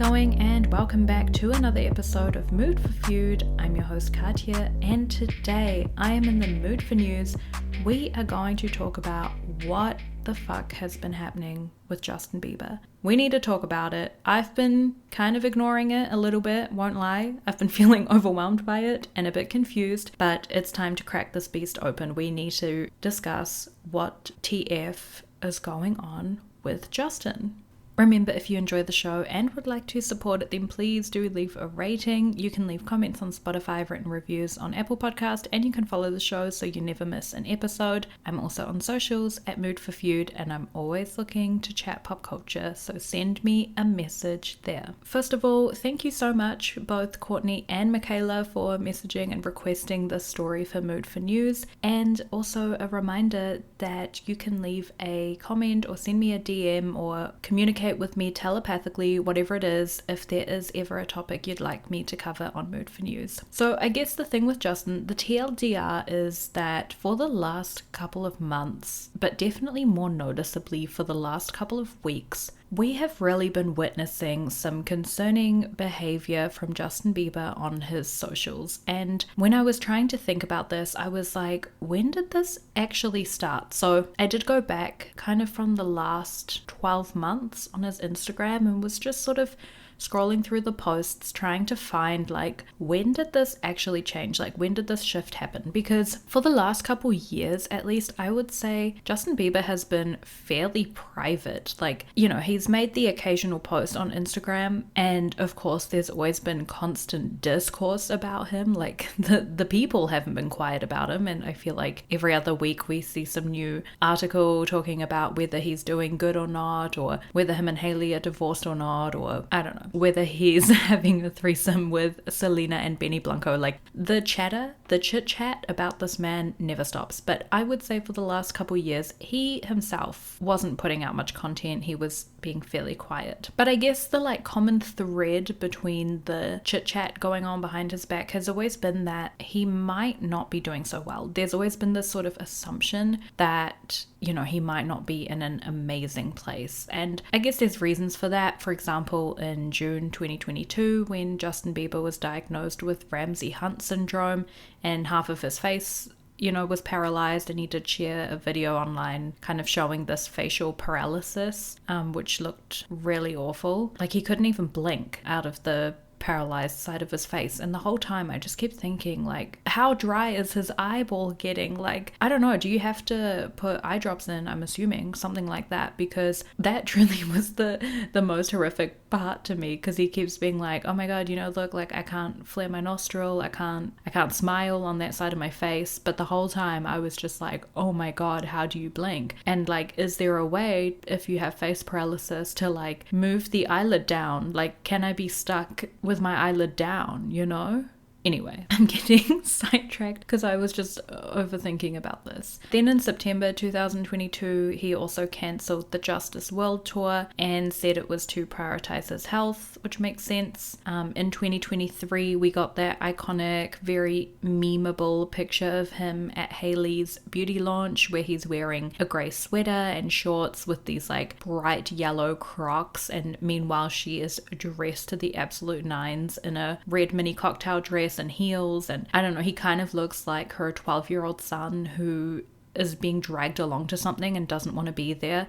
going? And welcome back to another episode of Mood for Feud. I'm your host Katya, and today I am in the mood for news. We are going to talk about what the fuck has been happening with Justin Bieber. We need to talk about it. I've been kind of ignoring it a little bit, won't lie. I've been feeling overwhelmed by it and a bit confused, but it's time to crack this beast open. We need to discuss what TF is going on with Justin. Remember, if you enjoy the show and would like to support it, then please do leave a rating. You can leave comments on Spotify, written reviews on Apple Podcast, and you can follow the show so you never miss an episode. I'm also on socials at Mood for Feud, and I'm always looking to chat pop culture, so send me a message there. First of all, thank you so much, both Courtney and Michaela, for messaging and requesting this story for Mood for News, and also a reminder that you can leave a comment or send me a DM or communicate with me telepathically, whatever it is, if there is ever a topic you'd like me to cover on Mood for News. So I guess the thing with Justin, the TLDR is that for the last couple of months, but definitely more noticeably for the last couple of weeks, we have really been witnessing some concerning behavior from Justin Bieber on his socials. And when I was trying to think about this, I was like, when did this actually start? So I did go back kind of from the last 12 months on his Instagram and was just sort of scrolling through the posts trying to find like, when did this actually change? Like, when did this shift happen? Because for the last couple years, at least, I would say Justin Bieber has been fairly private. Like, you know, he's made the occasional post on Instagram, and of course there's always been constant discourse about him. Like the people haven't been quiet about him, and I feel like every other week we see some new article talking about whether he's doing good or not, or whether him and Hailey are divorced or not, or I don't know, whether he's having a threesome with Selena and Benny Blanco. Like, the chit chat about this man never stops. But I would say for the last couple years, he himself wasn't putting out much content. He was being fairly quiet. But I guess the like common thread between the chit chat going on behind his back has always been that he might not be doing so well. There's always been this sort of assumption that, you know, he might not be in an amazing place. And I guess there's reasons for that. For example, in June 2022, when Justin Bieber was diagnosed with Ramsay Hunt syndrome and half of his face, you know, was paralyzed, and he did share a video online kind of showing this facial paralysis, which looked really awful. Like, he couldn't even blink out of the paralyzed side of his face, and the whole time I just kept thinking, like, how dry is his eyeball getting? Like, I don't know, do you have to put eye drops in? I'm assuming something like that, because that truly was the most horrific part to me, because he keeps being like, oh my god, you know, look, like, I can't flare my nostril, I can't smile on that side of my face. But the whole time I was just like, oh my god, how do you blink? And like, is there a way, if you have face paralysis, to like move the eyelid down? Like, can I be stuck with my eyelid down, you know? Anyway, I'm getting sidetracked because I was just overthinking about this. Then in September 2022, he also cancelled the Justice World Tour and said it was to prioritize his health, which makes sense. In 2023, we got that iconic, very memeable picture of him at Hailey's beauty launch, where he's wearing a grey sweater and shorts with these like bright yellow Crocs, and meanwhile she is dressed to the absolute nines in a red mini cocktail dress and heels. And I don't know, he kind of looks like her 12-year-old son who is being dragged along to something and doesn't want to be there,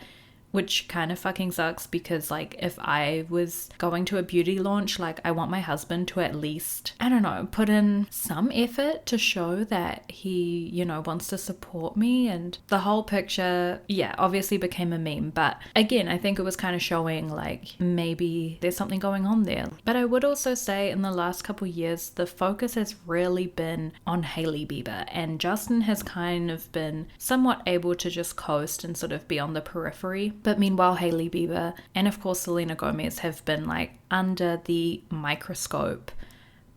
which kind of fucking sucks, because like, if I was going to a beauty launch, like, I want my husband to at least, I don't know, put in some effort to show that he, you know, wants to support me. And the whole picture, yeah, obviously became a meme, but again, I think it was kind of showing like maybe there's something going on there. But I would also say in the last couple years, the focus has really been on Hailey Bieber, and Justin has kind of been somewhat able to just coast and sort of be on the periphery. But meanwhile, Hailey Bieber and of course Selena Gomez have been like under the microscope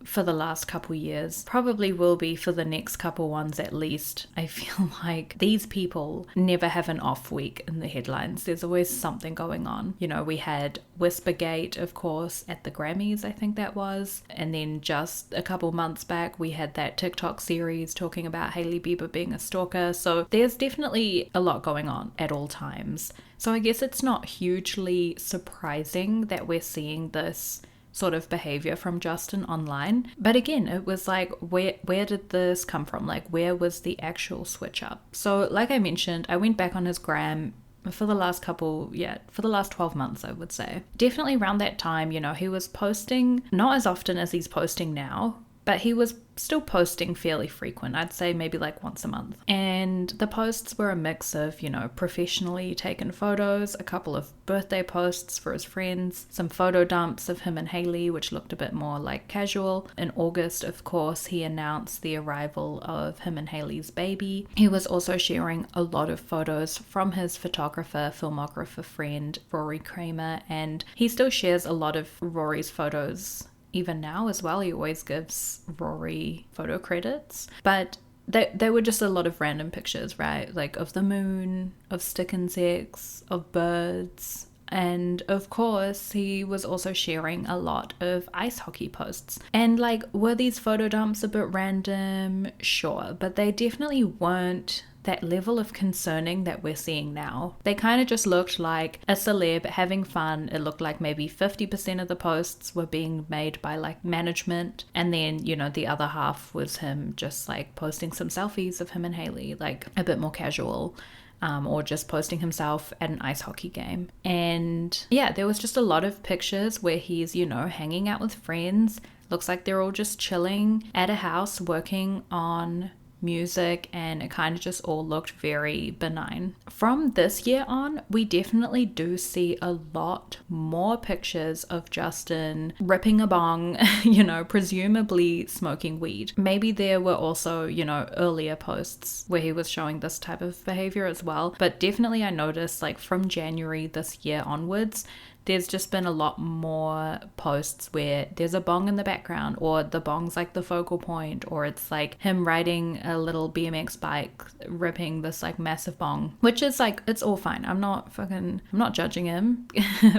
for the last couple years, probably will be for the next couple ones at least. I feel like these people never have an off week in the headlines. There's always something going on. You know, we had Whispergate, of course, at the Grammys, I think that was. And then just a couple months back, we had that TikTok series talking about Hailey Bieber being a stalker. So there's definitely a lot going on at all times. So I guess it's not hugely surprising that we're seeing this sort of behavior from Justin online. But again, it was like, where did this come from? Like, where was the actual switch up? So like I mentioned, I went back on his gram for the last 12 months, I would say. Definitely around that time, you know, he was posting, not as often as he's posting now, but he was still posting fairly frequent. I'd say maybe like once a month. And the posts were a mix of, you know, professionally taken photos, a couple of birthday posts for his friends, some photo dumps of him and Hailey, which looked a bit more like casual. In August, of course, he announced the arrival of him and Hailey's baby. He was also sharing a lot of photos from his filmographer friend, Rory Kramer, and he still shares a lot of Rory's photos even now as well. He always gives Rory photo credits, but they were just a lot of random pictures, right? Like of the moon, of stick insects, of birds, and of course he was also sharing a lot of ice hockey posts. And like, were these photo dumps a bit random? Sure, but they definitely weren't that level of concerning that we're seeing now. They kind of just looked like a celeb having fun. It looked like maybe 50% of the posts were being made by like management, and then, you know, the other half was him just like posting some selfies of him and Hailey, like a bit more casual. Or just posting himself at an ice hockey game. And yeah, there was just a lot of pictures where he's, you know, hanging out with friends. Looks like they're all just chilling at a house working on music, and it kind of just all looked very benign. From this year on, we definitely do see a lot more pictures of Justin ripping a bong, you know, presumably smoking weed. Maybe there were also, you know, earlier posts where he was showing this type of behavior as well, but definitely I noticed like from January this year onwards, there's just been a lot more posts where there's a bong in the background, or the bong's like the focal point, or it's like him riding a little BMX bike, ripping this like massive bong, which is like, it's all fine. I'm not judging him.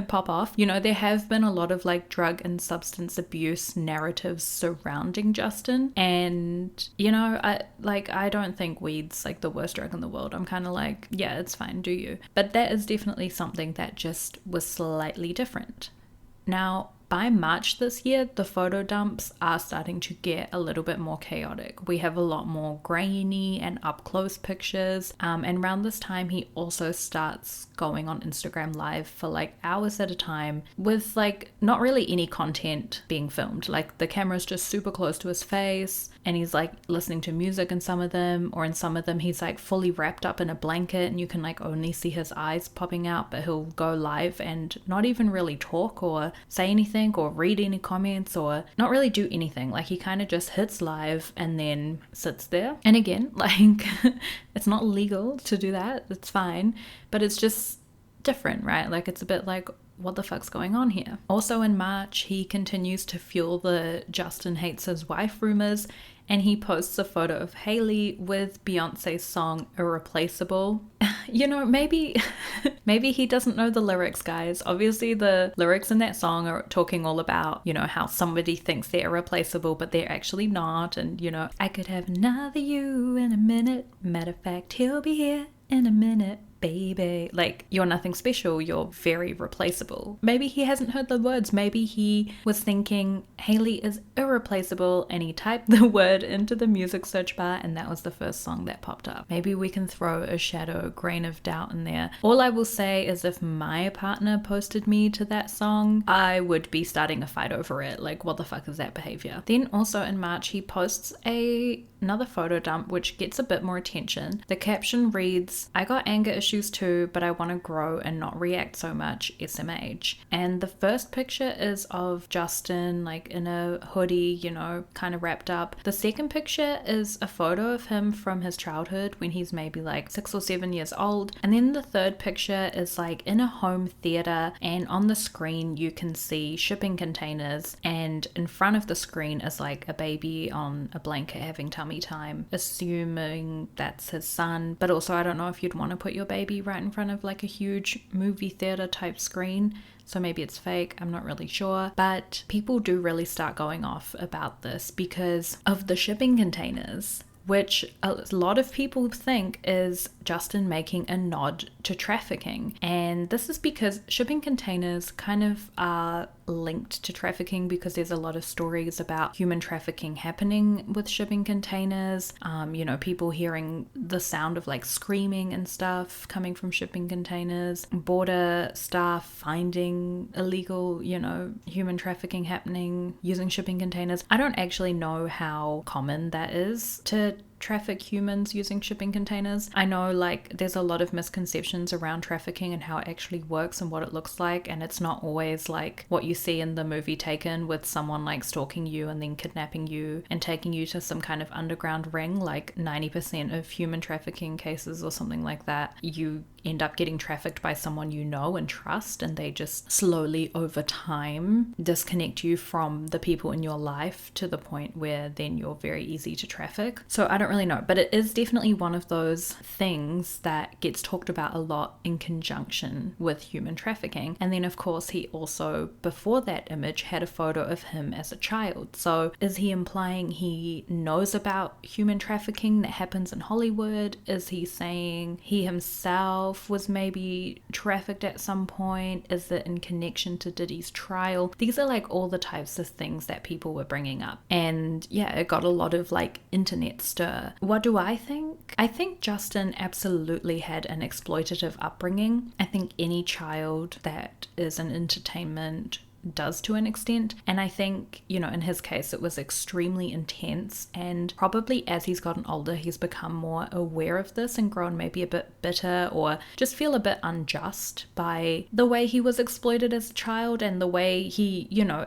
Pop off. You know, there have been a lot of like drug and substance abuse narratives surrounding Justin, and you know, I don't think weed's like the worst drug in the world. I'm kind of like, yeah, it's fine, do you? But that is definitely something that just was slightly different. Now, by March this year, the photo dumps are starting to get a little bit more chaotic. We have a lot more grainy and up close pictures. And around this time, he also starts going on Instagram Live for like hours at a time with like not really any content being filmed. Like the camera's just super close to his face, and he's like listening to music in some of them, or in some of them he's like fully wrapped up in a blanket and you can like only see his eyes popping out, but he'll go live and not even really talk or say anything or read any comments or not really do anything. Like he kind of just hits live and then sits there. And again, like it's not legal to do that, it's fine, but it's just different, right? Like it's a bit like, what the fuck's going on here? Also in March, he continues to fuel the Justin hates his wife rumors, and he posts a photo of Hailey with Beyonce's song Irreplaceable. You know, maybe he doesn't know the lyrics, guys. Obviously the lyrics in that song are talking all about, you know, how somebody thinks they're irreplaceable but they're actually not, and you know, I could have another you in a minute, matter of fact he'll be here in a minute, baby. Like, you're nothing special, you're very replaceable. Maybe he hasn't heard the words. Maybe he was thinking Hailey is irreplaceable and he typed the word into the music search bar and that was the first song that popped up. Maybe we can throw a shadow grain of doubt in there. All I will say is if my partner posted me to that song, I would be starting a fight over it. Like, what the fuck is that behavior? Then also in March, he posts another photo dump which gets a bit more attention. The caption reads, "I got anger issues issues too, but I want to grow and not react so much, SMH. And the first picture is of Justin like in a hoodie, you know, kind of wrapped up. The second picture is a photo of him from his childhood when he's maybe like 6 or 7 years old. And then the third picture is like in a home theater, and on the screen you can see shipping containers, and in front of the screen is like a baby on a blanket having tummy time, assuming that's his son. But also I don't know if you'd want to put your baby right in front of like a huge movie theater type screen. So maybe it's fake, I'm not really sure. But people do really start going off about this because of the shipping containers, which a lot of people think is Justin making a nod to trafficking. And this is because shipping containers kind of are linked to trafficking, because there's a lot of stories about human trafficking happening with shipping containers. You know, people hearing the sound of like screaming and stuff coming from shipping containers, border staff finding illegal, you know, human trafficking happening using shipping containers. I don't actually know how common that is to traffic humans using shipping containers. I know like there's a lot of misconceptions around trafficking and how it actually works and what it looks like, and it's not always like what you see in the movie Taken, with someone like stalking you and then kidnapping you and taking you to some kind of underground ring. Like 90% of human trafficking cases or something like that, you end up getting trafficked by someone you know and trust, and they just slowly over time disconnect you from the people in your life to the point where then you're very easy to traffic. So I don't really know, but it is definitely one of those things that gets talked about a lot in conjunction with human trafficking. And then of course he also, before that image, had a photo of him as a child. So is he implying he knows about human trafficking that happens in Hollywood? Is he saying he himself was maybe trafficked at some point? Is it in connection to Diddy's trial? These are like all the types of things that people were bringing up. And yeah, it got a lot of like internet stir. What do I think? I think Justin absolutely had an exploitative upbringing. I think any child that is in entertainment does to an extent, and I think, you know, in his case it was extremely intense, and probably as he's gotten older he's become more aware of this and grown maybe a bit bitter or just feel a bit unjust by the way he was exploited as a child and the way he, you know,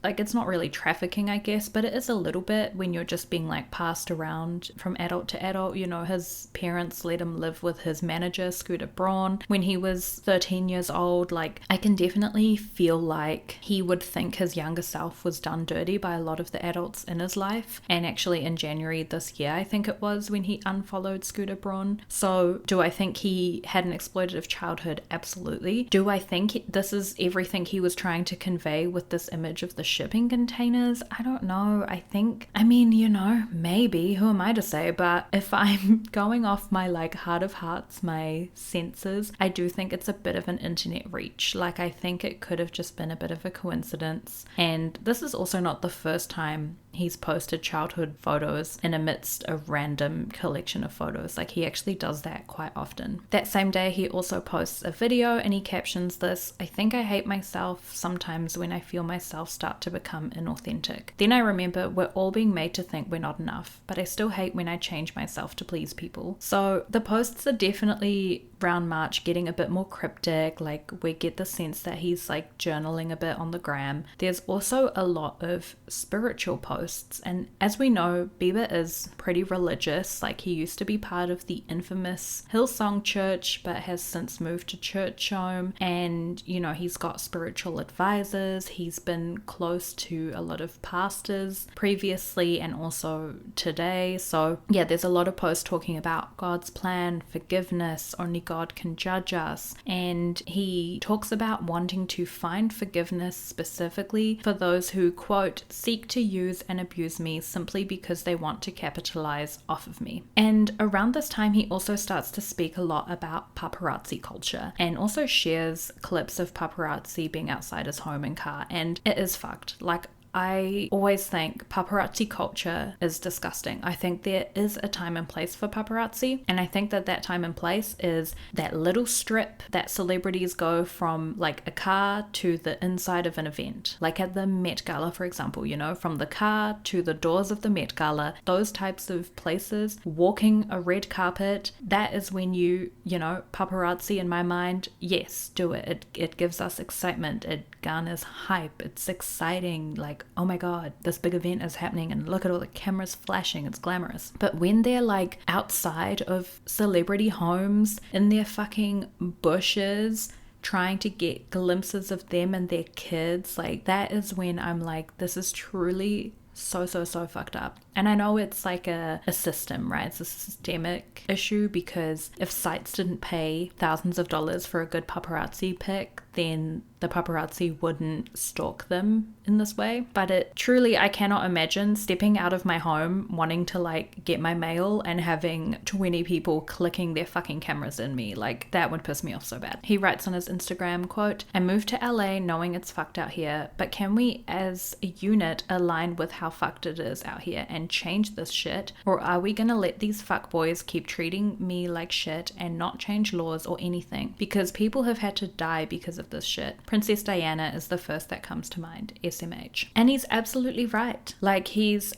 like it's not really trafficking, I guess, but it is a little bit when you're just being like passed around from adult to adult. You know, his parents let him live with his manager, Scooter Braun, when he was 13 years old. Like, I can definitely feel like he would think his younger self was done dirty by a lot of the adults in his life. And actually in January this year, I think it was, when he unfollowed Scooter Braun. So do I think he had an exploitative childhood? Absolutely. Do I think this is everything he was trying to convey with this image of the shipping containers? I don't know. I mean, you know, maybe, who am I to say? But if I'm going off my like heart of hearts, my senses, I do think it's a bit of an internet reach. Like, I think it could have just been a bit of a coincidence. And this is also not the first time he's posted childhood photos in amidst a random collection of photos. Like, he actually does that quite often. That same day he also posts a video and he captions this: "I think I hate myself sometimes when I feel myself start to become inauthentic. Then I remember we're all being made to think we're not enough, but I still hate when I change myself to please people." So the posts are definitely around March getting a bit more cryptic. Like, we get the sense that he's like journaling a bit on the gram. There's also a lot of spiritual posts, and as we know, Bieber is pretty religious. Like, he used to be part of the infamous Hillsong Church but has since moved to Church Home, and you know, he's got spiritual advisors. He's been close to a lot of pastors previously and also today. So yeah, there's a lot of posts talking about God's plan, forgiveness, only God can judge us, and he talks about wanting to find forgiveness specifically for those who, quote, seek to use and abuse me simply because they want to capitalize off of me. And around this time he also starts to speak a lot about paparazzi culture, and also shares clips of paparazzi being outside his home and car, and it is fucked. Like, I always think paparazzi culture is disgusting. I think there is a time and place for paparazzi, and I think that time and place is that little strip that celebrities go from like a car to the inside of an event, like at the Met Gala, for example, you know, from the car to the doors of the Met Gala, those types of places, walking a red carpet. That is when you know, paparazzi in my mind, yes, do it. It gives us excitement. It garners hype. It's exciting. Like, oh my God, this big event is happening and look at all the cameras flashing. It's glamorous. But when they're like outside of celebrity homes in their fucking bushes, trying to get glimpses of them and their kids, like that is when I'm like, this is truly so fucked up. And I know it's like a system, right? It's a systemic issue, because if sites didn't pay thousands of dollars for a good paparazzi pic, then the paparazzi wouldn't stalk them in this way. But it truly, I cannot imagine stepping out of my home wanting to like get my mail and having 20 people clicking their fucking cameras in me. Like that would piss me off so bad. He writes on his Instagram, quote, "I moved to LA knowing it's fucked out here, but can we as a unit align with how fucked it is out here and change this shit? Or are we gonna let these fuckboys keep treating me like shit and not change laws or anything? Because people have had to die because of this shit. Princess Diana is the first that comes to mind, SMH." And he's absolutely right. Like Princess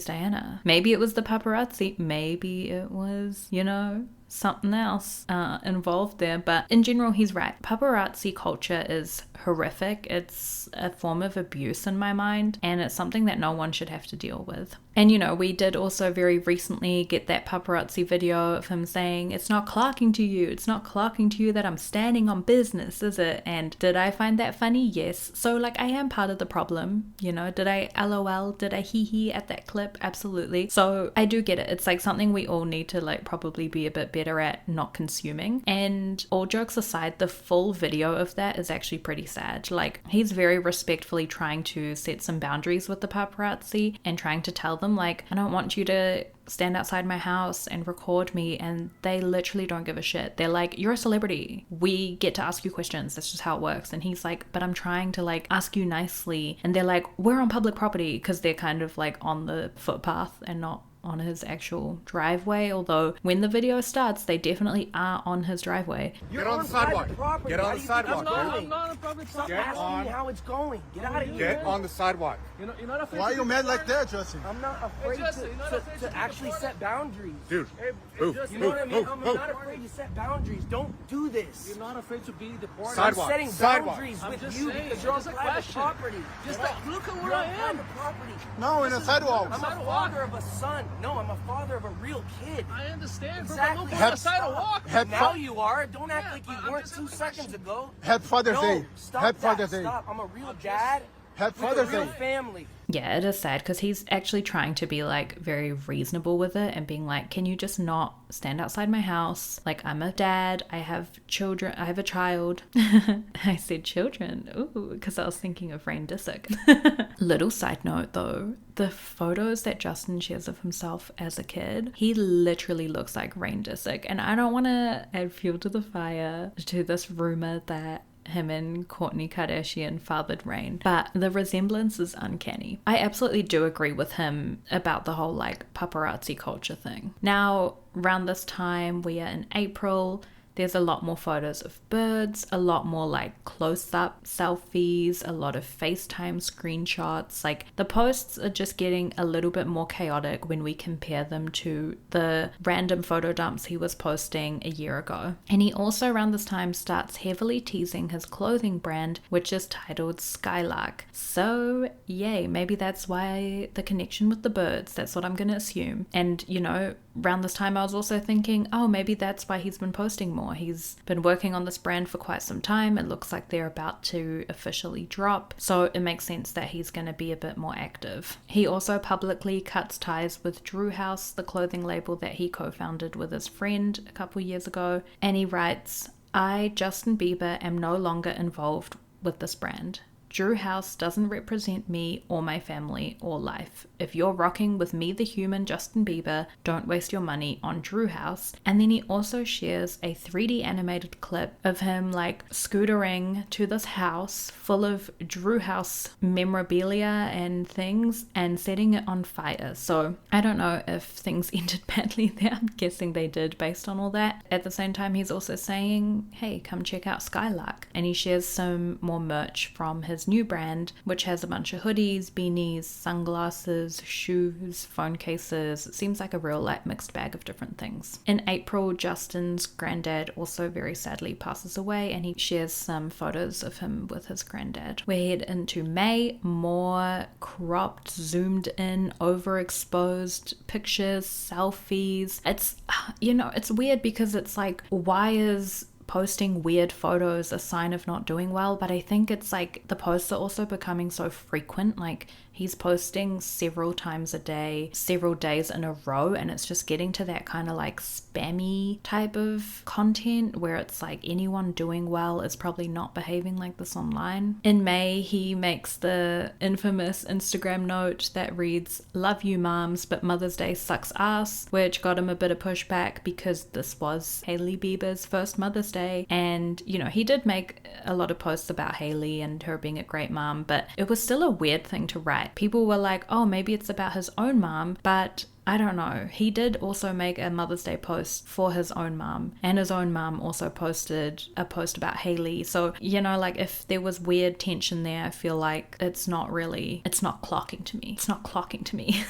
Diana. Maybe it was the paparazzi. Maybe it was, you know, something else involved there, but in general he's right. Paparazzi culture is horrific. It's a form of abuse in my mind, and it's something that no one should have to deal with. And you know, we did also very recently get that paparazzi video of him saying, "It's not clocking to you, it's not clocking to you that I'm standing on business, is it?" And did I find that funny? Yes. So like, I am part of the problem, you know. Did I LOL, did I hee hee at that clip? Absolutely. So I do get it. It's like something we all need to like probably be a bit better at not consuming. And all jokes aside, the full video of that is actually pretty sad. Like, he's very respectfully trying to set some boundaries with the paparazzi and trying to tell them like, I don't want you to stand outside my house and record me, and they literally don't give a shit. They're like, "You're a celebrity, we get to ask you questions, that's just how it works." And he's like, "But I'm trying to like ask you nicely." And they're like, "We're on public property," because they're kind of like on the footpath and not on his actual driveway, although when the video starts they definitely are on his driveway. Get on the sidewalk. Get on the sidewalk. I'm not on public property. Get on. How it's going. Get out of here. Get on the sidewalk. You're not afraid. Why are you mad like that, Justin? I'm not afraid to actually set boundaries. Dude, you know what I mean? I'm not afraid to set boundaries. Don't do this. You're not afraid to be deported. Sidewalk. I'm setting boundaries with you because you're on private property. Just like, look at where I am. Property. No, in a sidewalk. I'm a father of a son. No, I'm a father of a real kid. I understand. Exactly. But on the sidewalk. Now you are. Don't act like you weren't 2 seconds ago. Happy Father's Day. Stop Happy that. Father's Day. Stop. I'm a real dad. Happy with a Father's real Day. family. Yeah, it is sad because he's actually trying to be like very reasonable with it and being like, can you just not stand outside my house? Like, I'm a dad, I have children, I have a child. I said children, ooh, because I was thinking of Rain Disick. Little side note though, the photos that Justin shares of himself as a kid, he literally looks like Rain Disick. And I don't want to add fuel to the fire to this rumor that him and Kourtney Kardashian fathered Rain, but the resemblance is uncanny. I absolutely do agree with him about the whole like paparazzi culture thing. Now, around this time, we are in April. There's a lot more photos of birds, a lot more like close-up selfies, a lot of FaceTime screenshots. Like, the posts are just getting a little bit more chaotic when we compare them to the random photo dumps he was posting a year ago. And he also around this time starts heavily teasing his clothing brand, which is titled Skylark. So yay, maybe that's why the connection with the birds, that's what I'm gonna assume. And you know, around this time I was also thinking, oh, maybe that's why he's been posting more. He's been working on this brand for quite some time. It looks like they're about to officially drop, so it makes sense that he's going to be a bit more active. He also publicly cuts ties with Drew House, the clothing label that he co-founded with his friend a couple years ago, and he writes, "I, Justin Bieber, am no longer involved with this brand. Drew House doesn't represent me or my family or life. If you're rocking with me, the human Justin Bieber, don't waste your money on Drew House. And then he also shares a 3D animated clip of him like scootering to this house full of Drew House memorabilia and things and setting it on fire. So I don't know if things ended badly there. I'm guessing they did based on all that. At the same time, he's also saying, hey, come check out Skylark. And he shares some more merch from his new brand, which has a bunch of hoodies, beanies, sunglasses, shoes, phone cases. It seems like a real like mixed bag of different things. In April, Justin's granddad also very sadly passes away, and he shares some photos of him with his granddad. We head into May, more cropped, zoomed in, overexposed pictures, selfies. It's, it's weird because it's like, why is posting weird photos a sign of not doing well? But I think it's like the posts are also becoming so frequent. Like he's posting several times a day, several days in a row, and it's just getting to that kind of like spammy type of content where it's like anyone doing well is probably not behaving like this online. In May, he makes the infamous Instagram note that reads, "Love you moms, but Mother's Day sucks ass," which got him a bit of pushback because this was Hailey Bieber's first Mother's Day. And, he did make a lot of posts about Hailey and her being a great mom, but it was still a weird thing to write. People were like, oh, maybe it's about his own mom, but I don't know. He did also make a Mother's Day post for his own mom, and his own mom also posted a post about Hailey. So, like if there was weird tension there, I feel like it's not clocking to me. It's not clocking to me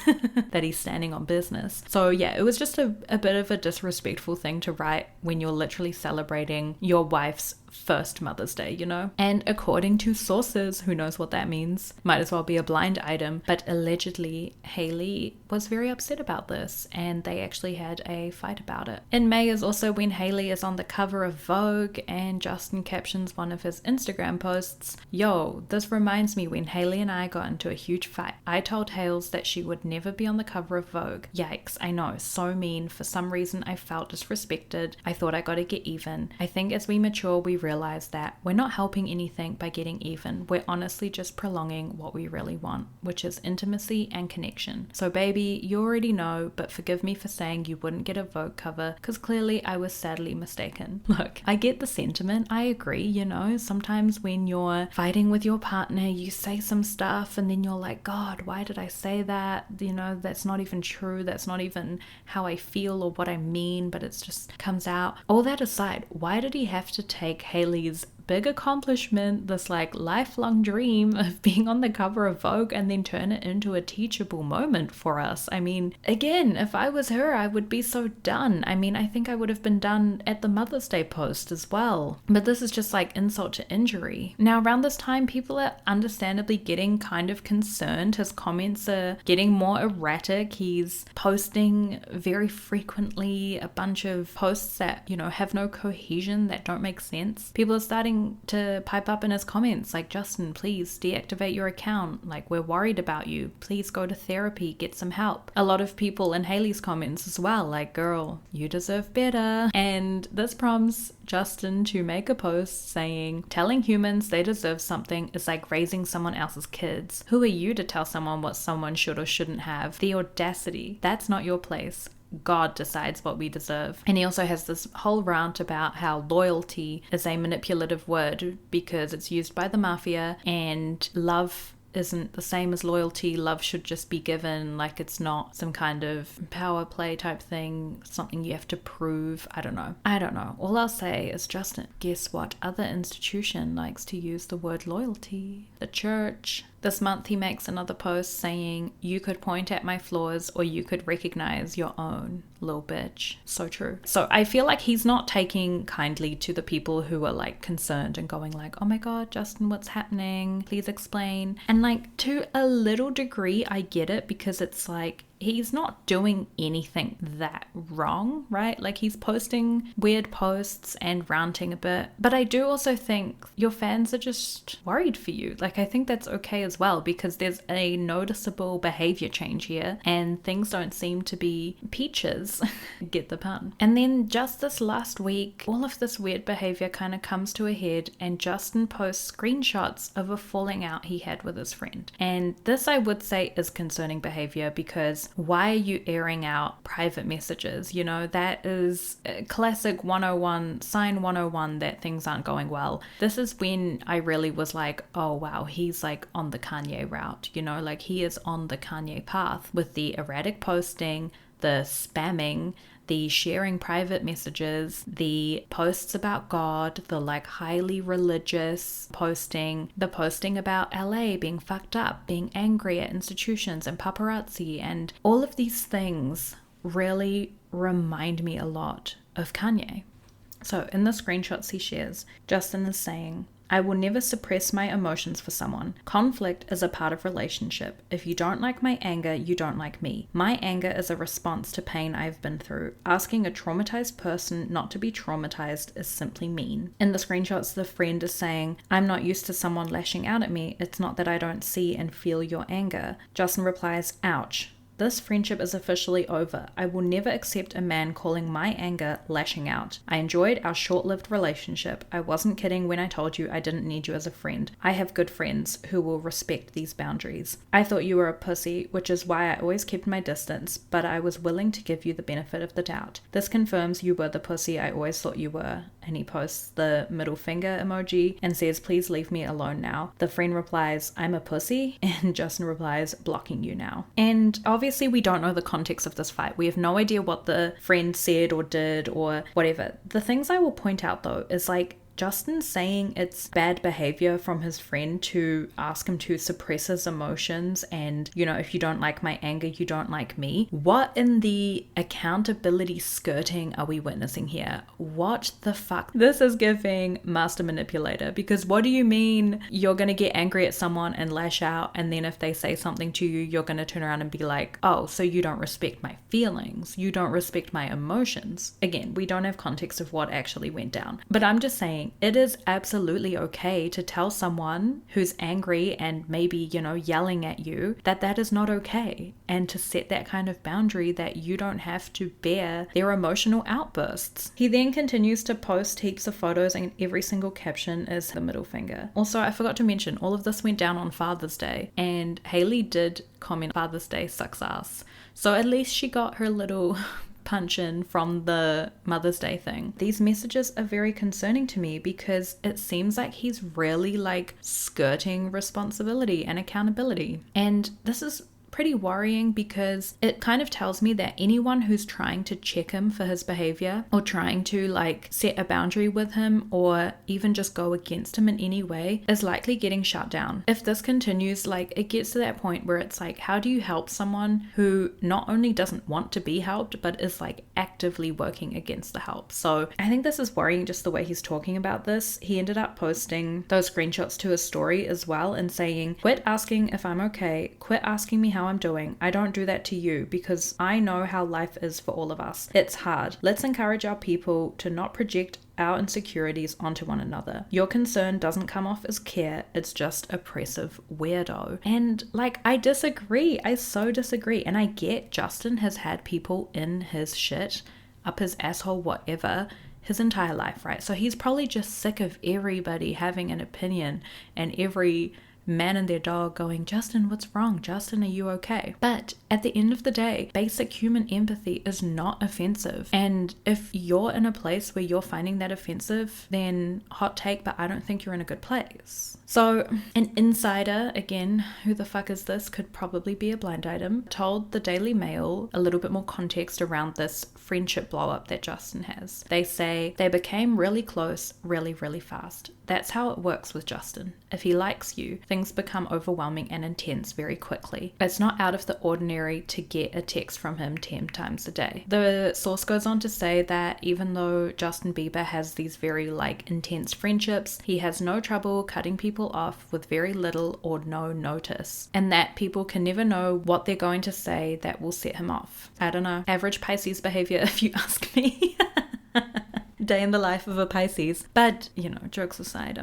that he's standing on business. So yeah, it was just a bit of a disrespectful thing to write when you're literally celebrating your wife's first Mother's Day, And according to sources, who knows what that means, might as well be a blind item, but allegedly Hailey was very upset about this and they actually had a fight about it. In May is also when Hailey is on the cover of Vogue and Justin captions one of his Instagram posts, "Yo, this reminds me when Hailey and I got into a huge fight. I told Hales that she would never be on the cover of Vogue. Yikes, I know, so mean. For some reason I felt disrespected. I thought I gotta get even. I think as we mature we realize that we're not helping anything by getting even. We're honestly just prolonging what we really want, which is intimacy and connection. So baby, you already know, but forgive me for saying you wouldn't get a Vogue cover because clearly I was sadly mistaken." Look, I get the sentiment. I agree, sometimes when you're fighting with your partner, you say some stuff and then you're like, God, why did I say that? That's not even true. That's not even how I feel or what I mean, but it's just comes out. All that aside, why did he have to take Hailey's big accomplishment, this like lifelong dream of being on the cover of Vogue, and then turn it into a teachable moment for us? I mean, again, if I was her, I would be so done. I mean, I think I would have been done at the Mother's Day post as well. But this is just like insult to injury. Now, around this time, people are understandably getting kind of concerned. His comments are getting more erratic. He's posting very frequently a bunch of posts that, have no cohesion, that don't make sense. People are starting to pipe up in his comments like, "Justin, please deactivate your account. Like, we're worried about you. Please go to therapy, get some help." A lot of people in Hailey's comments as well, like, "Girl, you deserve better." And this prompts Justin to make a post saying, "Telling humans they deserve something is like raising someone else's kids. Who are you to tell someone what someone should or shouldn't have? The audacity. That's not your place. God decides what we deserve." And he also has this whole rant about how loyalty is a manipulative word because it's used by the mafia, and love isn't the same as loyalty. Love should just be given, like it's not some kind of power play type thing, something you have to prove. I don't know. All I'll say is, Justin, guess what other institution likes to use the word loyalty? The church. This month he makes another post saying, "You could point at my flaws or you could recognize your own, little bitch." So true. So I feel like he's not taking kindly to the people who are like concerned and going like, "Oh my God, Justin, what's happening? Please explain." And like to a little degree, I get it because it's like, he's not doing anything that wrong, right? Like, he's posting weird posts and ranting a bit. But I do also think your fans are just worried for you. Like, I think that's okay as well, because there's a noticeable behavior change here and things don't seem to be peaches. Get the pun. And then just this last week, all of this weird behavior kind of comes to a head, and Justin posts screenshots of a falling out he had with his friend. And this, I would say, is concerning behavior, because why are you airing out private messages? You know, that is classic 101, sign 101 that things aren't going well. This is when I really was like, oh wow, he's like on the Kanye route, you know, like he is on the Kanye path with the erratic posting, the spamming, the sharing private messages, the posts about God, the like highly religious posting, the posting about LA being fucked up, being angry at institutions and paparazzi, and all of these things really remind me a lot of Kanye. So in the screenshots he shares, Justin is saying, I will never suppress my emotions for someone. Conflict is a part of relationship. If you don't like my anger, you don't like me. My anger is a response to pain I've been through. Asking a traumatized person not to be traumatized is simply mean. In the screenshots, the friend is saying, I'm not used to someone lashing out at me. It's not that I don't see and feel your anger. Justin replies, ouch. This friendship is officially over. I will never accept a man calling my anger lashing out. I enjoyed our short-lived relationship. I wasn't kidding when I told you I didn't need you as a friend. I have good friends who will respect these boundaries. I thought you were a pussy, which is why I always kept my distance, but I was willing to give you the benefit of the doubt. This confirms you were the pussy I always thought you were. And he posts the middle finger emoji and says, please leave me alone now. The friend replies, I'm a pussy, and Justin replies, blocking you now. And obviously we don't know the context of this fight. We have no idea what the friend said or did or whatever. The things I will point out though is like Justin saying it's bad behavior from his friend to ask him to suppress his emotions and, you know, if you don't like my anger, you don't like me. What in the accountability skirting are we witnessing here? What the fuck? This is giving master manipulator, because what do you mean you're going to get angry at someone and lash out, and then if they say something to you, you're going to turn around and be like, oh, so you don't respect my feelings, you don't respect my emotions. Again, we don't have context of what actually went down, but I'm just saying it is absolutely okay to tell someone who's angry and maybe, you know, yelling at you that that is not okay, and to set that kind of boundary that you don't have to bear their emotional outbursts. He then continues to post heaps of photos and every single caption is the middle finger. Also, I forgot to mention, all of this went down on Father's Day, and Hailey did comment Father's Day sucks ass. So at least she got her little punch in from the Mother's Day thing. These messages are very concerning to me because it seems like he's really like skirting responsibility and accountability. And this is pretty worrying because it kind of tells me that anyone who's trying to check him for his behavior or trying to like set a boundary with him or even just go against him in any way is likely getting shut down. If this continues, like it gets to that point where it's like, how do you help someone who not only doesn't want to be helped but is like actively working against the help? So I think this is worrying, just the way he's talking about this. He ended up posting those screenshots to his story as well and saying, quit asking if I'm okay, quit asking me how I'm doing. I don't do that to you because I know how life is for all of us. It's hard. Let's encourage our people to not project our insecurities onto one another. Your concern doesn't come off as care, it's just oppressive weirdo. And like, I disagree. I so disagree. And I get Justin has had people in his shit, up his asshole, whatever, his entire life, right? So he's probably just sick of everybody having an opinion and every man and their dog going, Justin, what's wrong? Justin, are you okay? But at the end of the day, basic human empathy is not offensive. And if you're in a place where you're finding that offensive, then hot take, but I don't think you're in a good place. So an insider, again, who the fuck is this, could probably be a blind item, told the Daily Mail a little bit more context around this friendship blow up that Justin has. They say they became really close really, really fast. That's how it works with Justin. If he likes you, things things become overwhelming and intense very quickly. It's not out of the ordinary to get a text from him 10 times a day. The source goes on to say that even though Justin Bieber has these very intense friendships, he has no trouble cutting people off with very little or no notice, and that people can never know what they're going to say that will set him off. I don't know, average Pisces behavior if you ask me. Day in the life of a Pisces. But, jokes aside,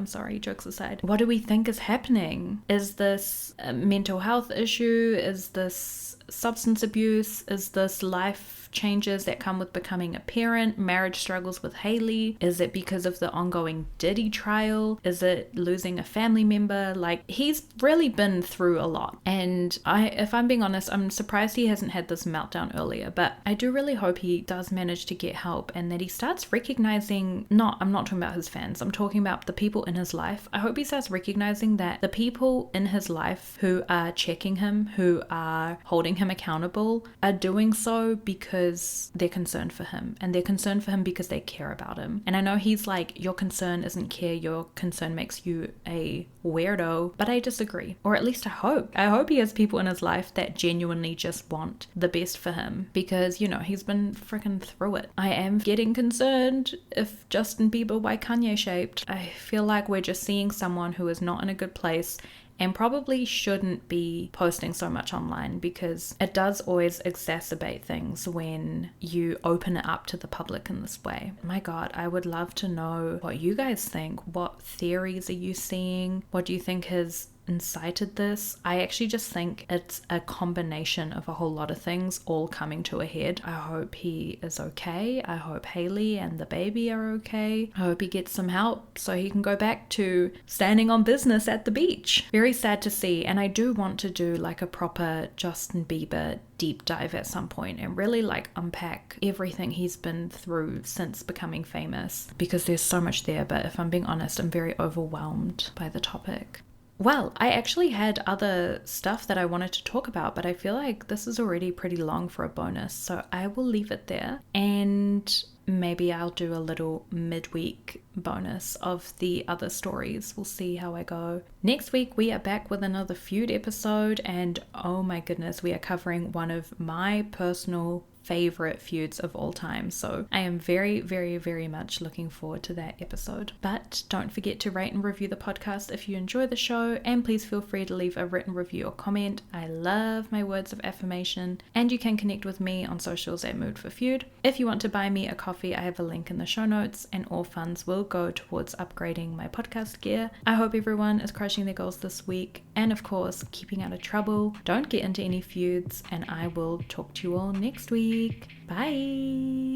what do we think is happening? Is this a mental health issue? Is this substance abuse? Is this life changes that come with becoming a parent, marriage struggles with Hailey? Is it because of the ongoing Diddy trial? Is it losing a family member? He's really been through a lot. And if I'm being honest, I'm surprised he hasn't had this meltdown earlier, but I do really hope he does manage to get help and that he starts recognizing, I'm not talking about his fans, I'm talking about the people in his life. I hope he starts recognizing that the people in his life who are checking him, who are holding him accountable, are doing so because they're concerned for him, and they're concerned for him because they care about him. And I know he's your concern isn't care, your concern makes you a weirdo, but I disagree. Or at least I hope he has people in his life that genuinely just want the best for him, because he's been freaking through it. I am getting concerned if Justin Bieber why Kanye shaped. I feel like we're just seeing someone who is not in a good place and probably shouldn't be posting so much online, because it does always exacerbate things when you open it up to the public in this way. My God, I would love to know what you guys think. What theories are you seeing? What do you think has incited this? I actually just think it's a combination of a whole lot of things all coming to a head. I hope he is okay. I hope Hailey and the baby are okay. I hope he gets some help so he can go back to standing on business at the beach. Very sad to see, and I do want to do a proper Justin Bieber deep dive at some point and really unpack everything he's been through since becoming famous, because there's so much there. But if I'm being honest, I'm very overwhelmed by the topic. Well, I actually had other stuff that I wanted to talk about, but I feel like this is already pretty long for a bonus, so I will leave it there, and maybe I'll do a little midweek bonus of the other stories. We'll see how I go. Next week we are back with another Feud episode, and oh my goodness, we are covering one of my personal favorite feuds of all time. So I am very, very, very much looking forward to that episode. But don't forget to rate and review the podcast if you enjoy the show, and please feel free to leave a written review or comment. I love my words of affirmation, and you can connect with me on socials at Mood for Feud. If you want to buy me a coffee, I have a link in the show notes, and all funds will go towards upgrading my podcast gear. I hope everyone is crushing their goals this week, and of course, keeping out of trouble. Don't get into any feuds, and I will talk to you all next week. Bye.